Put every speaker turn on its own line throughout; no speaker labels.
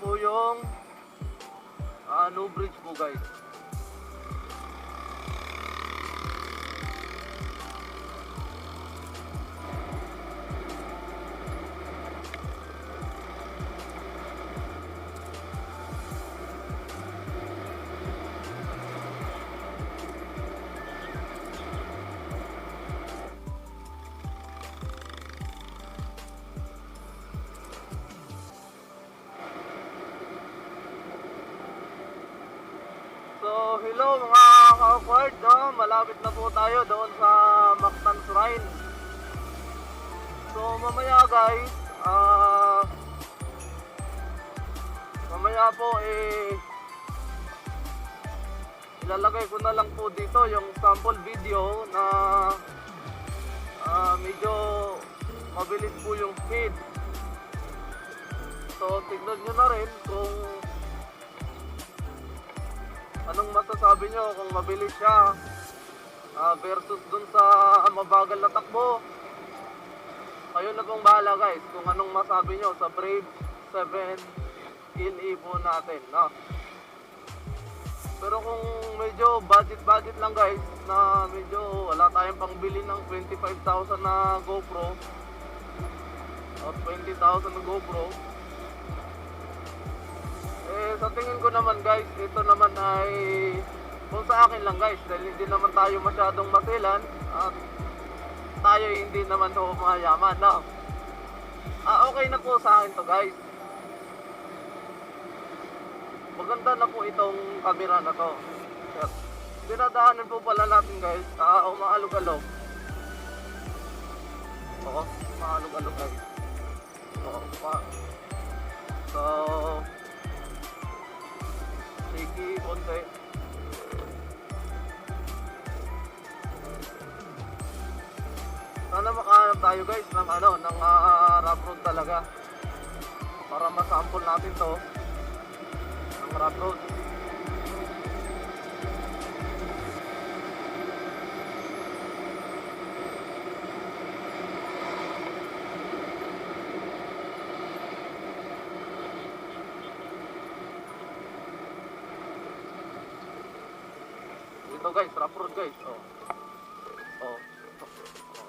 po yung new bridge po guys. So, hello mga ka-awkward, no? Malapit na po tayo doon sa Mactan Shrine. So, mamaya guys, mamaya po ilalagay ko na lang po dito yung sample video na medyo mabilis po yung speed. So, tignan nyo na rin kung anong masasabi nyo kung mabilis siya versus dun sa mabagal na takbo. Kayo na pong bahala guys kung anong masabi nyo sa Brave 7 LE po natin, no? Pero kung medyo budget lang guys, na medyo wala tayong pangbili ng 25,000 na GoPro o 20,000 na GoPro, sa tingin ko naman guys, ito naman ay kung sa akin lang guys, dahil hindi naman tayo masyadong masilan at tayo hindi naman mayaman, no? Okay na po sa akin to guys. Maganda na po itong camera na to. Dinadaanan po pala natin guys, umaalog-alog. Oo, umaalog-alog guys. So shaky konti. Sana makahanap tayo guys ng ng rough road talaga para masample natin to ng rough road. Ito guys, rough road guys.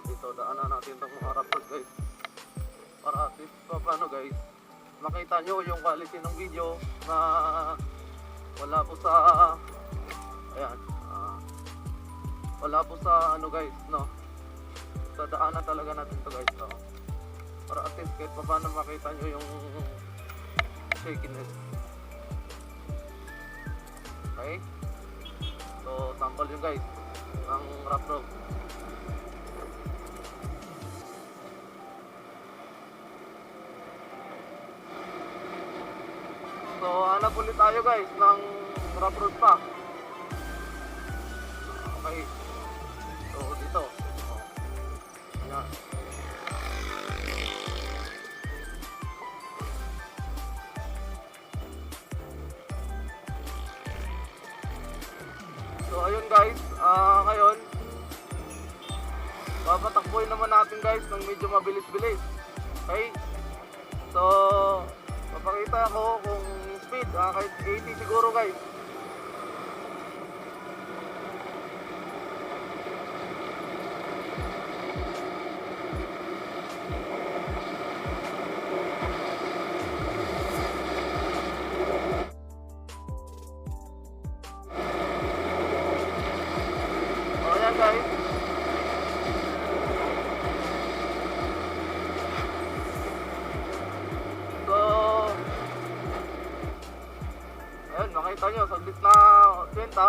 Dito daanan natin itong mga rough road guys. Para at least paano guys, makita nyo yung quality ng video na wala po sa ayan, wala po sa guys, no? Sa daanan talaga natin to guys, no? Para at least kahit paano makita nyo yung shakiness. Okay? So, sample yun guys ng rough road. So, hanap ulit tayo guys ng rough road pa. Okay. So, dito. Ayan. So ayun guys, ngayon babatakbuhin naman natin guys ng medyo mabilis-bilis. Okay? So papakita ko kung speed, kahit 80 siguro guys. Guys, so ayun, makita nyo saglit na kwenta,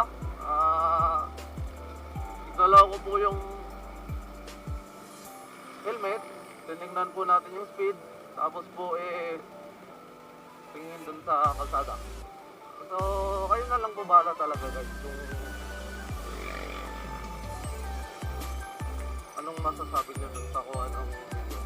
igalaw ko po yung helmet, tinignan po natin yung speed, tapos po tingin dun sa kalsada. So kayo na lang po bahala talaga guys kung anong masasabi nyo dun sa kuha ng video.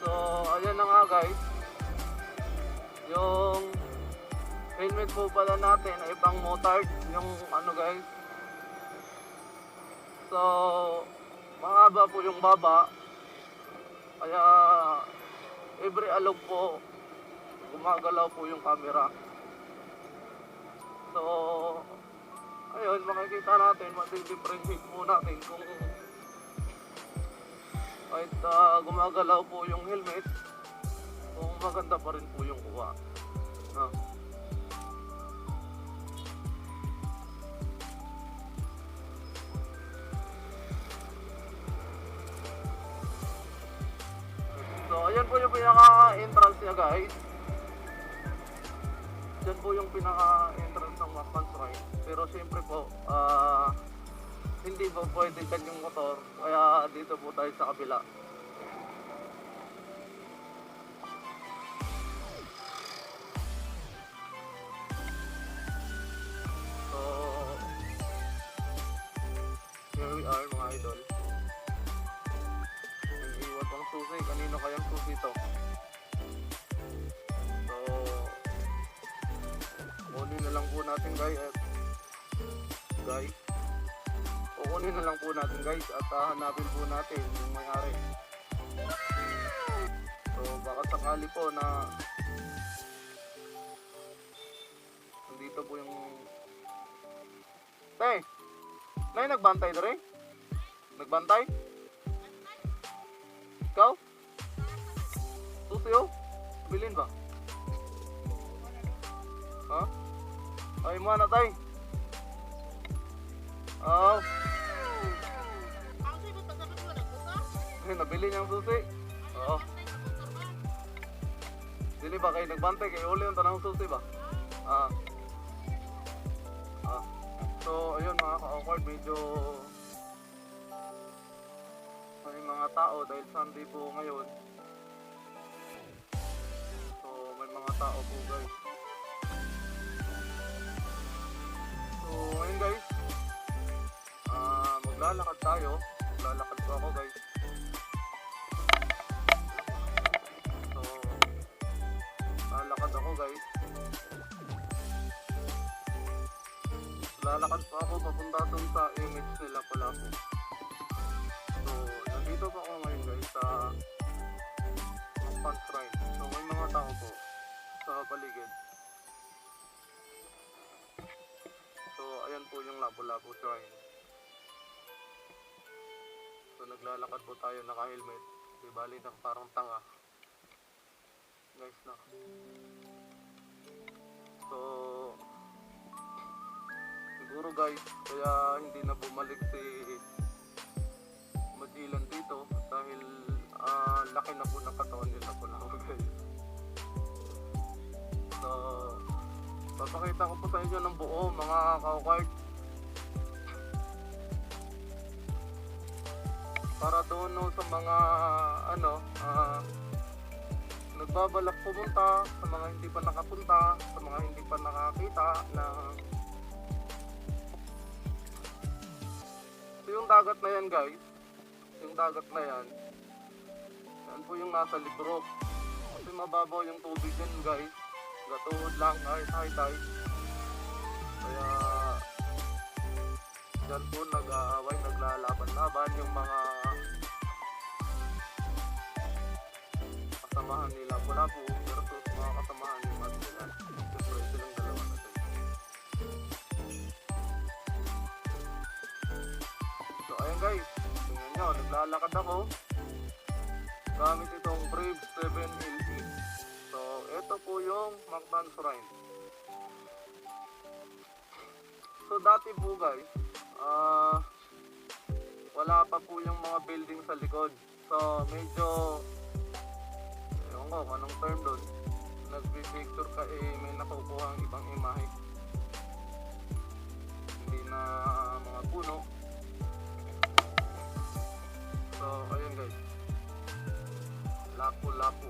So, ayan na nga guys. Yung helmet po pala natin ay pang motard yung ano guys. So mahaba po yung baba, kaya every alog po gumagalaw po yung camera. So ayun, makikita natin, madi-differentiate po natin kung kahit gumagalaw po yung helmet, kung maganda pa rin po yung kuha. No? So ayan po yung pinaka-entrance niya guys. Yan po yung pinaka-entrance ng Macman's Ride. Pero siyempre po, hindi po pwede dyan yung motor. Kaya dito po tayo sa kabila. So, here we are mga idol. Nag-iwan pang susi. Kanino kayang susi ito? So, kunin na lang po natin guys. Kukunin na lang po natin guys at hanapin po natin yung may-ari. So baka sakali po na nandito po yung Nay, nagbantay na rin? Nagbantay? Ikaw? Susi oh? Bilin ba? Ha? Ay mo na tay. Oh. Nabili niyang susi. Oo. Dili ba kayo nagbantay kay uli yung tanang susi ba? So ayun mga ka-awkward, medyo may mga tao dahil Sunday po ngayon. So may mga tao po guys. So ayun guys, maglalakad tayo. Maglalakad po ako guys. So lalakad ako guys. Lalakad po ako papunta dun sa image nila pala po. So nandito po ako ngayon guys sa Macman's Ride. So may mga tao po sa paligid. So ayan po yung Labo-Labo Shrine. So naglalakad po tayo naka-helmet. Di bali na parang tanga. Guys na. So siguro guys, kaya hindi na bumalik si Magellan dito dahil laki na po ng katawan nila po na guys. So papakita ko po sa inyo ng buo mga ka-awkward. Para doon no, sa mga nagbabalak pumunta, sa mga hindi pa nakapunta, sa mga hindi pa nakakita na so, yung dagat na yan guys, yung dagat na yan, yan po yung nasa libro. Kasi mababaw yung tubig yan guys, gatuhod lang kahit high tide. Kaya dyan po nag-aaway, naglalaban-laban yung mga kasamahan nila pula po versus mga kasamahan ni Magellan. Siyempre silang dalawa na tayo. So ayun guys, tingnan nyo, naglalakad ako gamit itong Brave 7LE. So ito po yung Macman's Ride. So dati po guys, wala pa po yung mga building sa likod. So medyo ewan ko kung anong term doon, nagpipicture ka may nakukuha ang ibang imahe, hindi na mga puno. So ayun guys, lapo-lapo.